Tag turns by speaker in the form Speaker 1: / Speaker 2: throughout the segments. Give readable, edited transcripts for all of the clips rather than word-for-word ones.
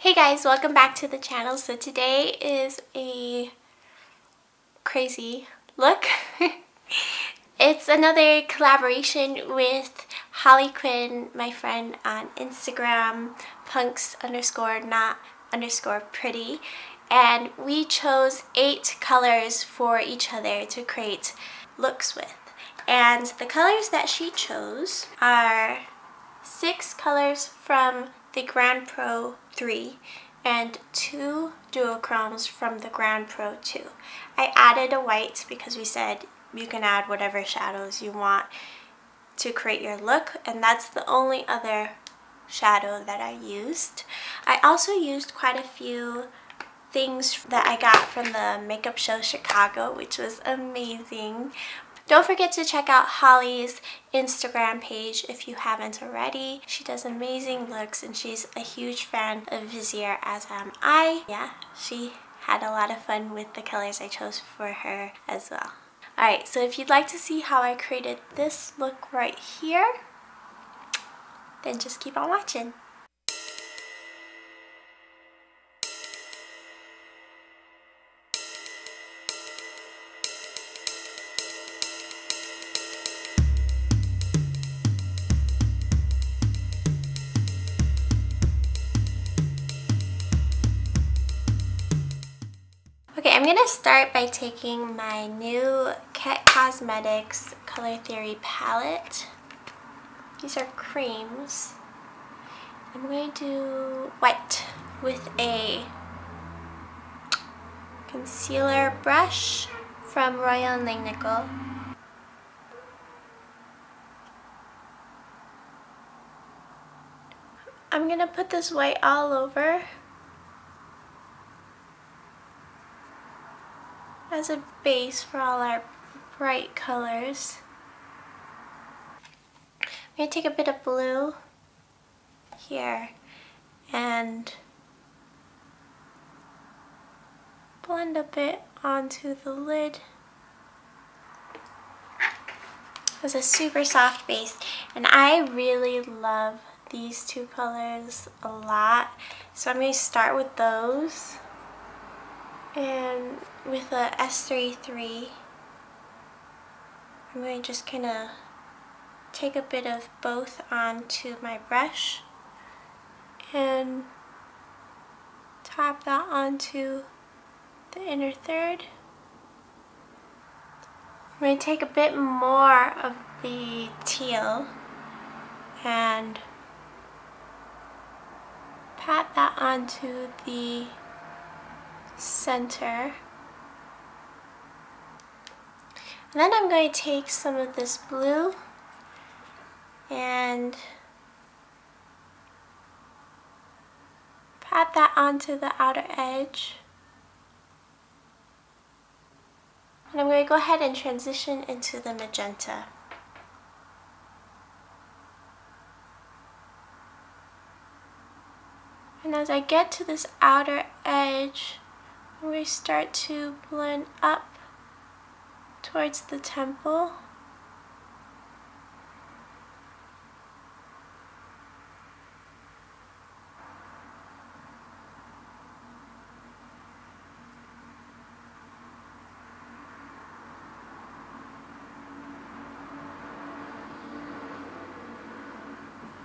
Speaker 1: Hey guys, welcome back to the channel. So today is a crazy look. It's another collaboration with Holly Quinn, my friend on Instagram, punks_not_pretty. And we chose 8 colors for each other to create looks with. And the colors that she chose are 6 colors from the Grande Pro 3 and 2 duochromes from the Grande Pro 2. I added a white because we said you can add whatever shadows you want to create your look, and that's the only other shadow that I used. I also used quite a few things that I got from the makeup show Chicago, which was amazing. Don't forget to check out Holly's Instagram page if you haven't already. She does amazing looks and she's a huge fan of Viseart, as am I. Yeah, she had a lot of fun with the colors I chose for her as well. Alright, so if you'd like to see how I created this look right here, then just keep on watching. Okay, I'm going to start by taking my new Ket Cosmetics Color Theory palette. These are creams. I'm going to do white with a concealer brush from Royal Nickel. I'm going to put this white all over as a base for all our bright colors. I'm going to take a bit of blue here and blend a bit onto the lid. It's a super soft base, and I really love these 2 colors a lot, so I'm going to start with those. And with a S33, I'm going to just kind of take a bit of both onto my brush and tap that onto the inner third. I'm going to take a bit more of the teal and pat that onto the center. And then I'm going to take some of this blue and pat that onto the outer edge. And I'm going to go ahead and transition into the magenta. And as I get to this outer edge, I'm going to start to blend up towards the temple.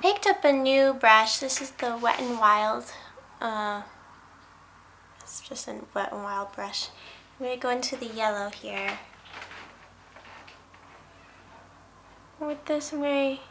Speaker 1: Picked up a new brush. This is the Wet n Wild. It's just a Wet n Wild brush. I'm going to go into the yellow here. With this, I'm going to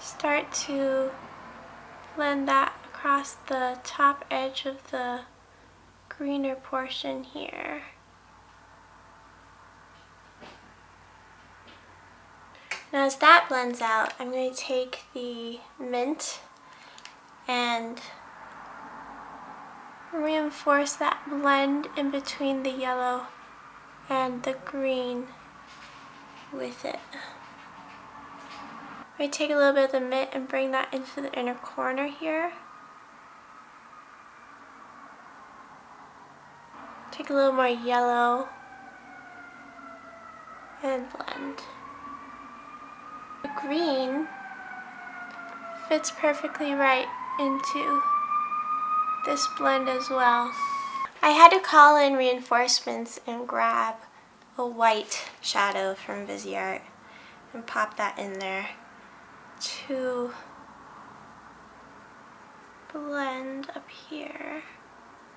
Speaker 1: start to blend that across the top edge of the greener portion here. Now as that blends out, I'm going to take the mint and reinforce that blend in between the yellow and the green with it. I'm going to take a little bit of the mint and bring that into the inner corner here. Take a little more yellow and blend. The green fits perfectly right into this blend as well. I had to call in reinforcements and grab a white shadow from Viseart and pop that in there to blend up here.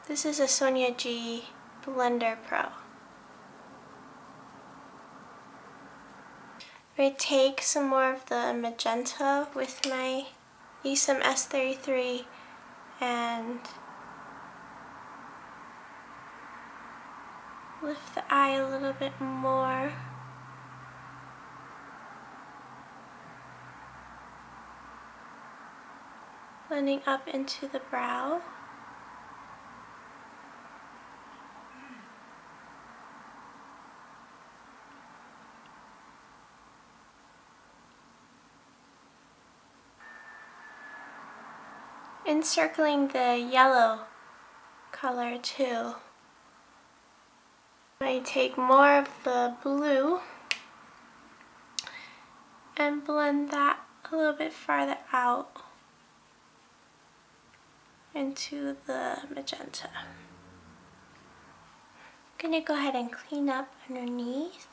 Speaker 1: This is a Sonia G Blender Pro. I take some more of the magenta with my Esom S33 and lift the eye a little bit more. Blending up into the brow. Encircling the yellow color too. I take more of the blue and blend that a little bit farther out into the magenta. I'm gonna go ahead and clean up underneath.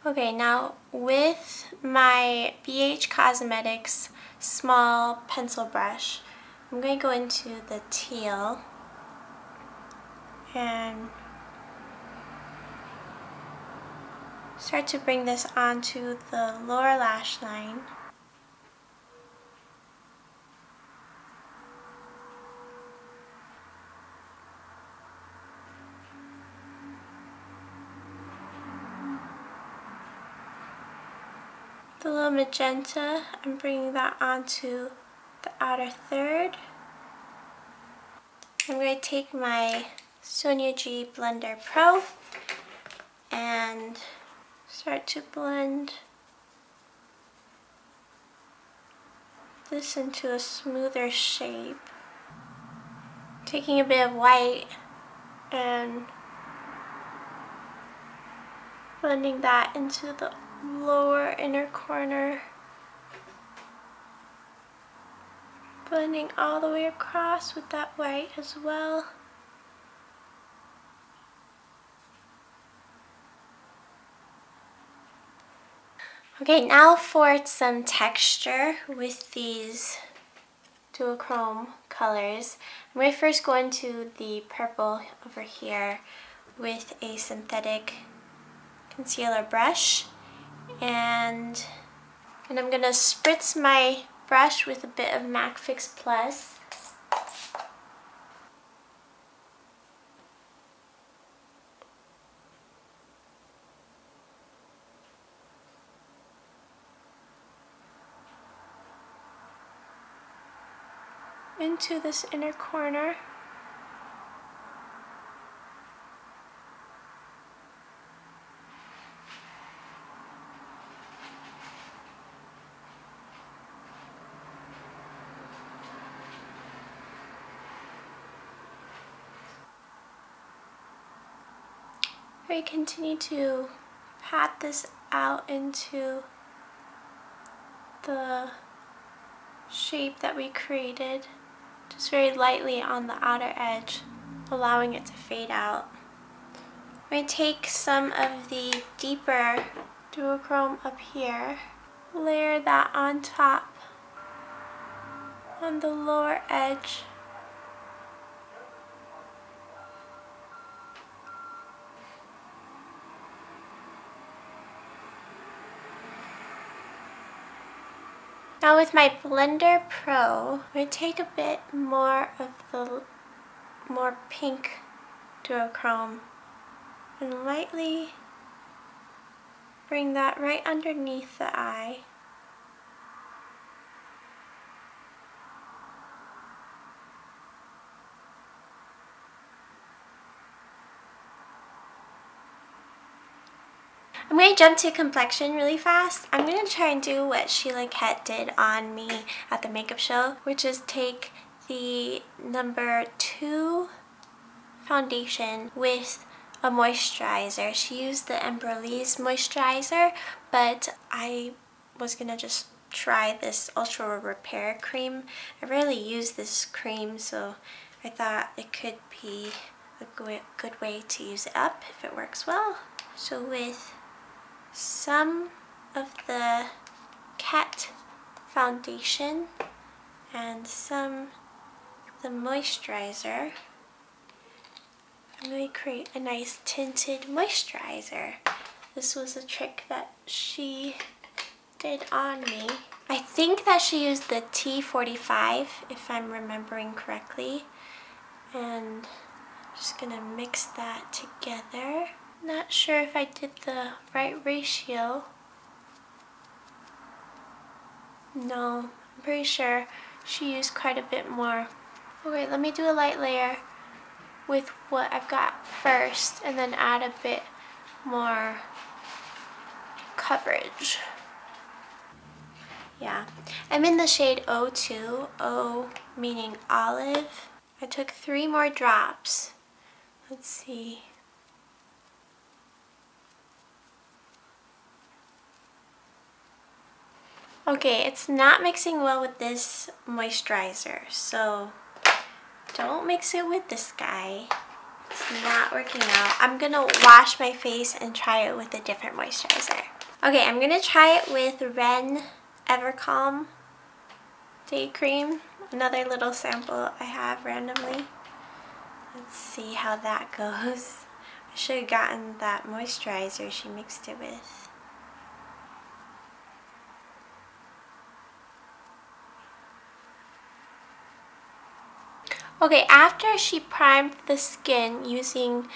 Speaker 1: Okay, now with my BH Cosmetics small pencil brush, I'm going to go into the teal and start to bring this onto the lower lash line. The little magenta, I'm bringing that onto the outer third. I'm going to take my Sonia G Blender Pro and start to blend this into a smoother shape. Taking a bit of white and blending that into the lower inner corner. Blending all the way across with that white as well. Okay, now for some texture with these duochrome colors. I'm going to first go into the purple over here with a synthetic concealer brush, and I'm going to spritz my brush with a bit of MAC Fix Plus. Into this inner corner. We continue to pat this out into the shape that we created, just very lightly on the outer edge, allowing it to fade out. I'm going to take some of the deeper duochrome up here, layer that on top on the lower edge. Now with my Blender Pro, I'm going to take a bit more of the more pink duochrome and lightly bring that right underneath the eye. I'm going to jump to complexion really fast. I'm going to try and do what Sheila Kett did on me at the makeup show, which is take the number 2 foundation with a moisturizer. She used the Embryolisse moisturizer, but I was gonna just try this Ultra Repair cream. I rarely use this cream, so I thought it could be a good way to use it up if it works well. So with some of the Cat foundation and some of the moisturizer, I'm going to create a nice tinted moisturizer. This was a trick that she did on me. I think that she used the T45 if I'm remembering correctly. And I'm just going to mix that together. Not sure if I did the right ratio. No, I'm pretty sure she used quite a bit more. Okay, let me do a light layer with what I've got first and then add a bit more coverage. Yeah, I'm in the shade O2, O meaning olive. I took 3 more drops. Let's see. Okay, it's not mixing well with this moisturizer, so don't mix it with this guy. It's not working out. I'm gonna wash my face and try it with a different moisturizer. Okay, I'm gonna try it with Ren Evercalm Day Cream. Another little sample I have randomly. Let's see how that goes. I should have gotten that moisturizer she mixed it with. Okay, after she primed the skin using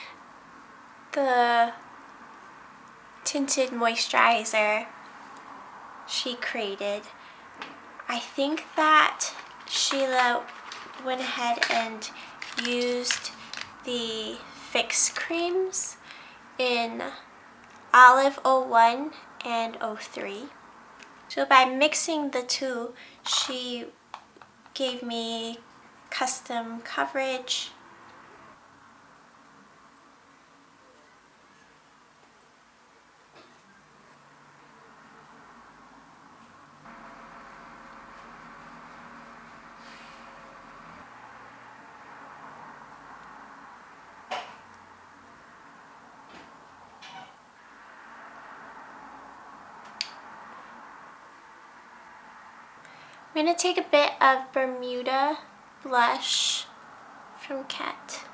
Speaker 1: the tinted moisturizer she created, I think that Sheila went ahead and used the Fix creams in Olive 01 and 03. So by mixing the two, she gave me custom coverage. I'm going to take a bit of Bermuda blush from Kat.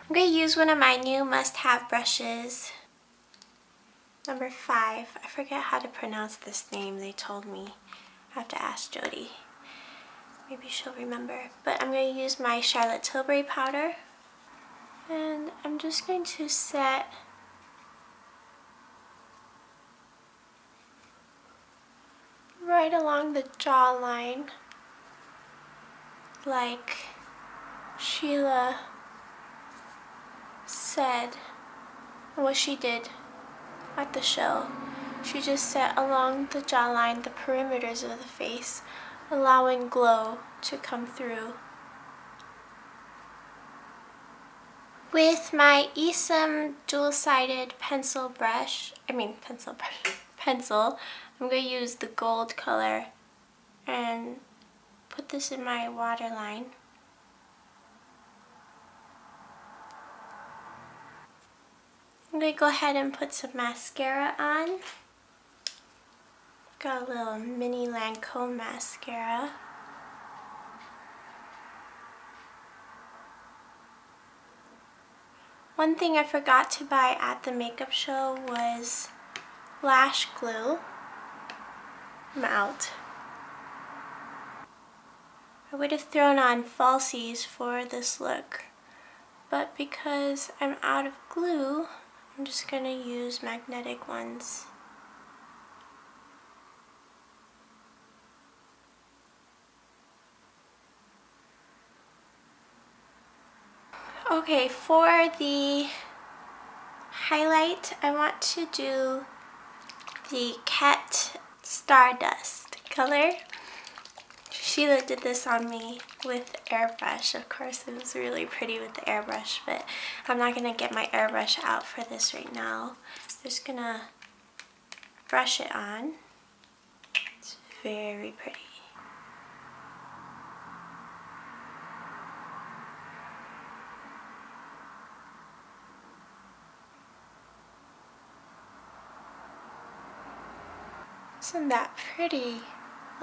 Speaker 1: I'm going to use one of my new must-have brushes, number 5. I forget how to pronounce this name, they told me. I have to ask Jody. Maybe she'll remember. But I'm going to use my Charlotte Tilbury powder. And I'm just going to set right along the jawline, like Sheila said what she did at the show. She just set along the jawline, the perimeters of the face, allowing glow to come through. With my Esom dual-sided pencil, I'm going to use the gold color and put this in my waterline. I'm going to go ahead and put some mascara on. Got a little mini Lancome mascara. One thing I forgot to buy at the makeup show was lash glue. I'm out. I would have thrown on falsies for this look, but because I'm out of glue, I'm just going to use magnetic ones. Okay, for the highlight, I want to do the Cat Stardust color. Sheila did this on me with airbrush. Of course, it was really pretty with the airbrush, but I'm not gonna get my airbrush out for this right now. Just gonna brush it on. It's very pretty. Isn't that pretty?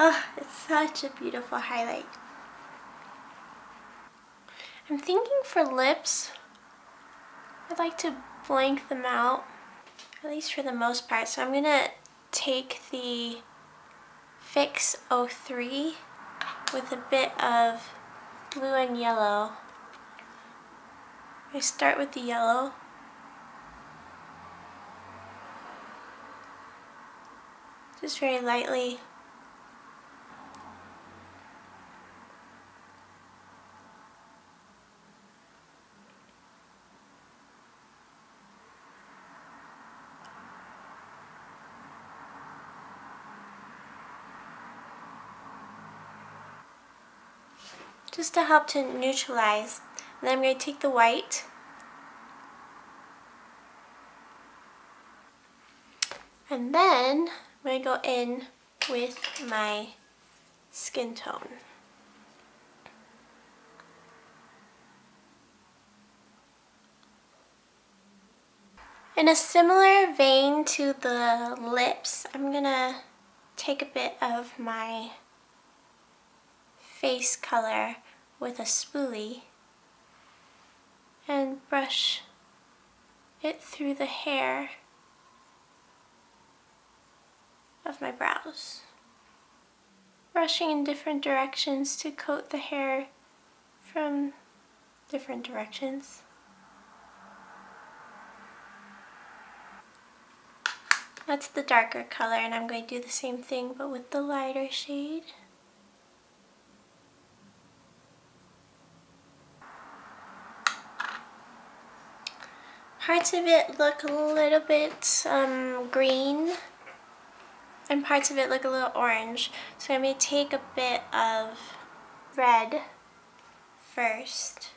Speaker 1: Oh, it's such a beautiful highlight. I'm thinking for lips, I'd like to blank them out, at least for the most part. So I'm gonna take the Fix 03 with a bit of blue and yellow. I start with the yellow. Just very lightly. Just to help to neutralize. And then I'm going to take the white and then I'm going to go in with my skin tone. In a similar vein to the lips, I'm going to take a bit of my face color with a spoolie and brush it through the hair of my brows. Brushing in different directions to coat the hair from different directions. That's the darker color, and I'm going to do the same thing but with the lighter shade. Parts of it look a little bit green, and parts of it look a little orange. So I'm going to take a bit of red first.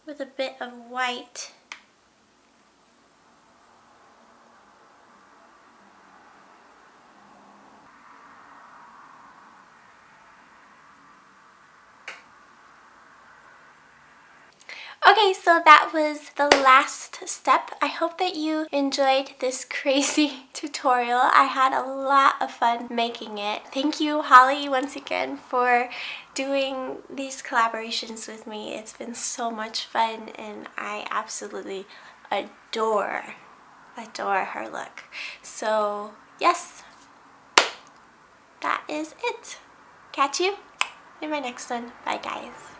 Speaker 1: With a bit of white. Okay, so that was the last step. I hope that you enjoyed this crazy tutorial. I had a lot of fun making it. Thank you, Holly, once again for doing these collaborations with me. It's been so much fun and I absolutely adore her look. So yes, that is it. Catch you in my next one. Bye guys.